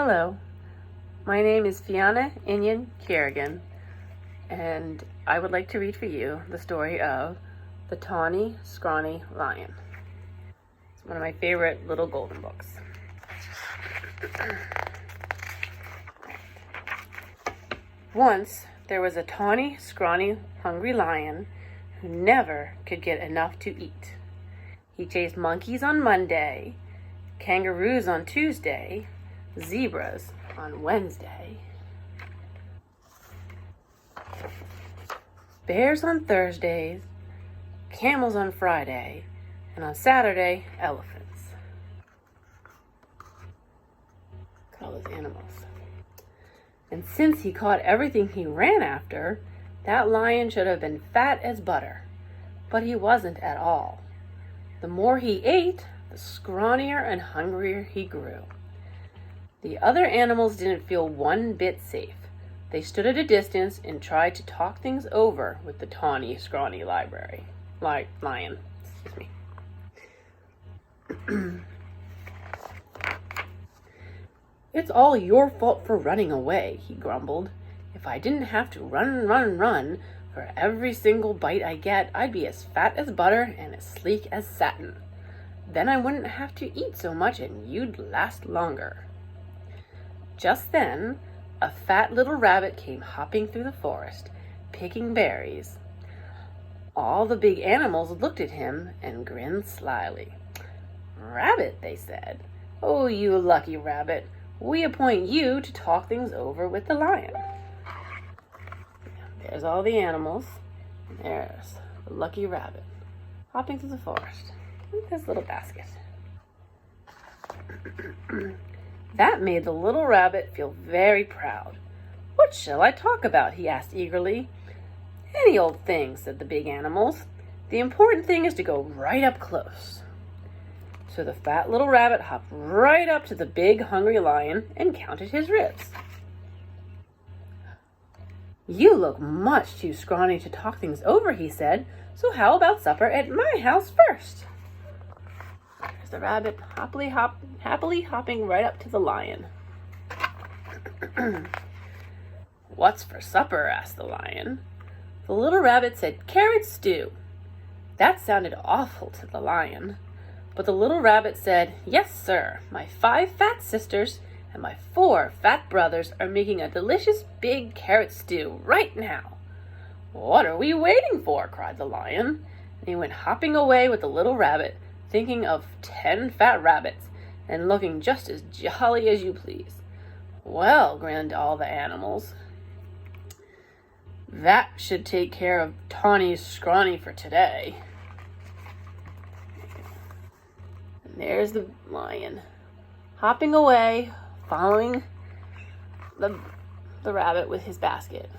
Hello, my name is Fiona Inyan Kerrigan, and I would like to read for you the story of The Tawny Scrawny Lion. It's one of my favorite little golden books. Once there was a tawny, scrawny, hungry lion who never could get enough to eat. He chased monkeys on Monday, kangaroos on Tuesday, zebras on Wednesday, bears on Thursdays, camels on Friday, and on Saturday, elephants. Look at all those animals. And since he caught everything he ran after, that lion should have been fat as butter. But he wasn't at all. The more he ate, the scrawnier and hungrier he grew. The other animals didn't feel one bit safe. They stood at a distance and tried to talk things over with the tawny, scrawny lion. Excuse me. It's all your fault for running away, he grumbled. If I didn't have to run for every single bite I get, I'd be as fat as butter and as sleek as satin. Then I wouldn't have to eat so much and you'd last longer. Just then, a fat little rabbit came hopping through the forest, picking berries. All the big animals looked at him and grinned slyly. "Rabbit," they said. "Oh, you lucky rabbit. We appoint you to talk things over with the lion." There's all the animals. There's the lucky rabbit hopping through the forest with his little basket. That made the little rabbit feel very proud. "What shall I talk about?" he asked eagerly. "Any old thing," said the big animals. "The important thing is to go right up close." So the fat little rabbit hopped right up to the big hungry lion and counted his ribs. "You look much too scrawny to talk things over," he said. "So how about supper at my house first?" There's the rabbit happily hopping right up to the lion. "What's for supper?" asked the lion. The little rabbit said, "Carrot stew." That sounded awful to the lion. But the little rabbit said, "Yes, sir. My 5 fat sisters and my 4 fat brothers are making a delicious big carrot stew right now." "What are we waiting for?" cried the lion. And he went hopping away with the little rabbit, thinking of 10 fat rabbits and looking just as jolly as you please. "Well," grinned all the animals, "that should take care of Tawny Scrawny for today." And there's the lion hopping away, following the rabbit with his basket.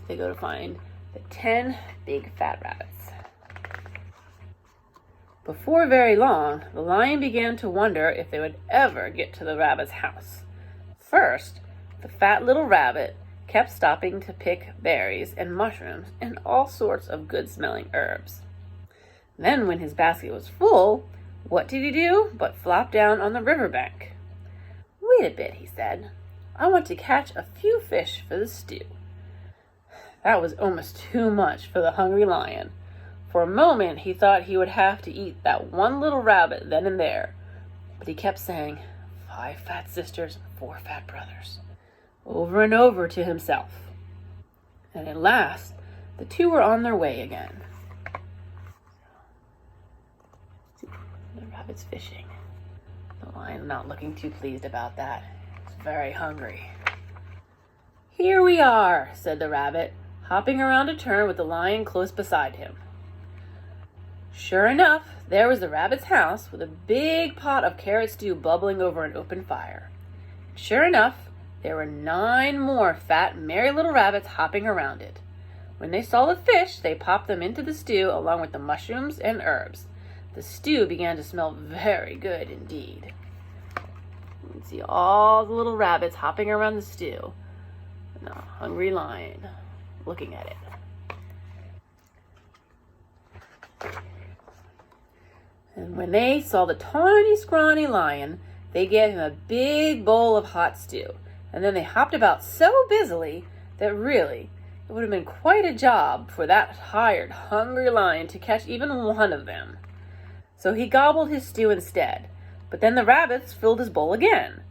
They go to find the 10 big fat rabbits. Before very long, the lion began to wonder if they would ever get to the rabbit's house. First, the fat little rabbit kept stopping to pick berries and mushrooms and all sorts of good-smelling herbs. Then, when his basket was full, what did he do but flop down on the riverbank? "Wait a bit," he said. "I want to catch a few fish for the stew." That was almost too much for the hungry lion. For a moment, he thought he would have to eat that one little rabbit then and there. But he kept saying, 5 fat sisters and 4 fat brothers, over and over to himself. And at last, the 2 were on their way again. The rabbit's fishing. The lion not looking too pleased about that. He's very hungry. "Here we are," said the rabbit, hopping around a turn with the lion close beside him. Sure enough, there was the rabbit's house with a big pot of carrot stew bubbling over an open fire. Sure enough, there were 9 more fat, merry little rabbits hopping around it. When they saw the fish, they popped them into the stew along with the mushrooms and herbs. The stew began to smell very good indeed. You can see all the little rabbits hopping around the stew, and the hungry lion looking at it. And when they saw the tawny, scrawny lion They gave him a big bowl of hot stew, and then they hopped about so busily that really it would have been quite a job for that tired, hungry lion to catch even one of them. So he gobbled his stew instead, but then the rabbits filled his bowl again.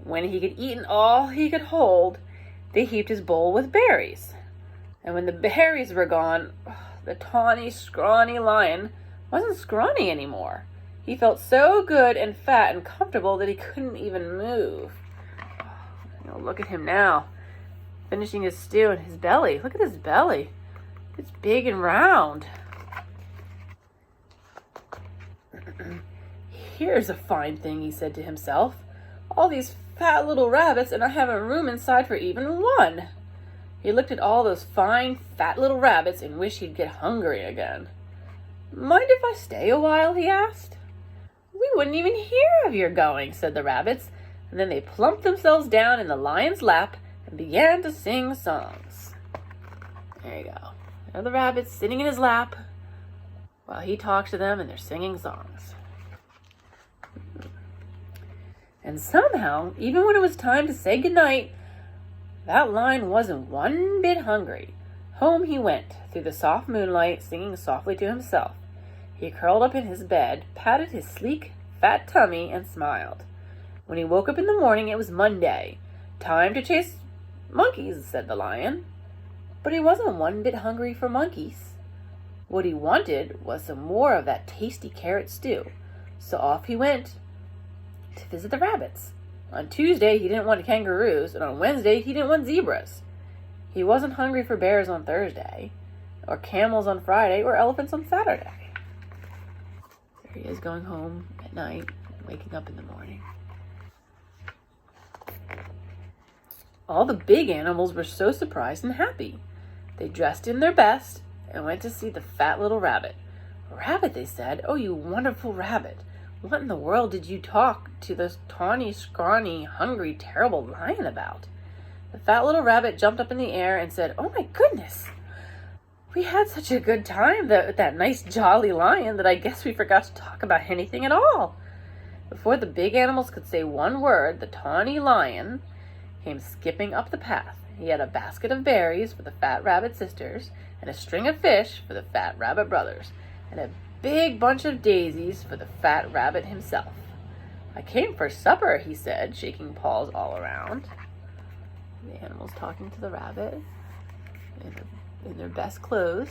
When he had eaten all he could hold, they heaped his bowl with berries. And when the berries were gone, the tawny, scrawny lion wasn't scrawny anymore. He felt so good and fat and comfortable that he couldn't even move. Look at him now, finishing his stew, and his belly. Look at his belly. It's big and round. Here's a fine thing, he said to himself. All these fat little rabbits, and I haven't room inside for even one. He looked at all those fine, fat little rabbits and wished he'd get hungry again. Mind if I stay a while? He asked. We wouldn't even hear of your going, said the rabbits, and then they plumped themselves down in the lion's lap and began to sing songs. There you go. There are the rabbits sitting in his lap while he talks to them, and they're singing songs. And somehow, even when it was time to say goodnight, that lion wasn't one bit hungry. Home he went, through the soft moonlight, singing softly to himself. He curled up in his bed, patted his sleek, fat tummy, and smiled. When he woke up in the morning, it was Monday. Time to chase monkeys, said the lion. But he wasn't one bit hungry for monkeys. What he wanted was some more of that tasty carrot stew. So off he went to visit the rabbits. On Tuesday, he didn't want kangaroos, and on Wednesday, he didn't want zebras. He wasn't hungry for bears on Thursday, or camels on Friday, or elephants on Saturday. There he is going home at night, waking up in the morning. All the big animals were so surprised and happy. They dressed in their best and went to see the fat little rabbit. Rabbit, they said, oh, you wonderful rabbit. What in the world did you talk to this tawny, scrawny, hungry, terrible lion about? The fat little rabbit jumped up in the air and said, oh my goodness, we had such a good time with that nice jolly lion that I guess we forgot to talk about anything at all. Before the big animals could say one word, the tawny lion came skipping up the path. He had a basket of berries for the fat rabbit sisters, and a string of fish for the fat rabbit brothers, and a big bunch of daisies for the fat rabbit himself. I came for supper, he said, shaking paws all around. The animals talking to the rabbit in their best clothes.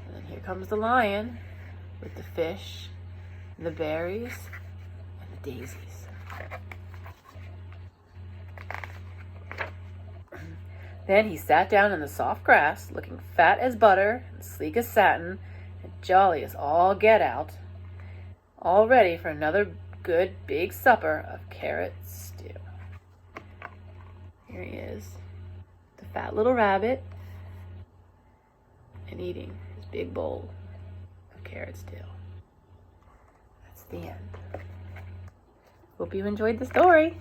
And then here comes the lion with the fish and the berries and the daisies. Then he sat down in the soft grass, looking fat as butter and sleek as satin and jolly as all get out, all ready for another good big supper of carrot stew. Here he is, the fat little rabbit, and eating his big bowl of carrot stew. That's the end. Hope you enjoyed the story.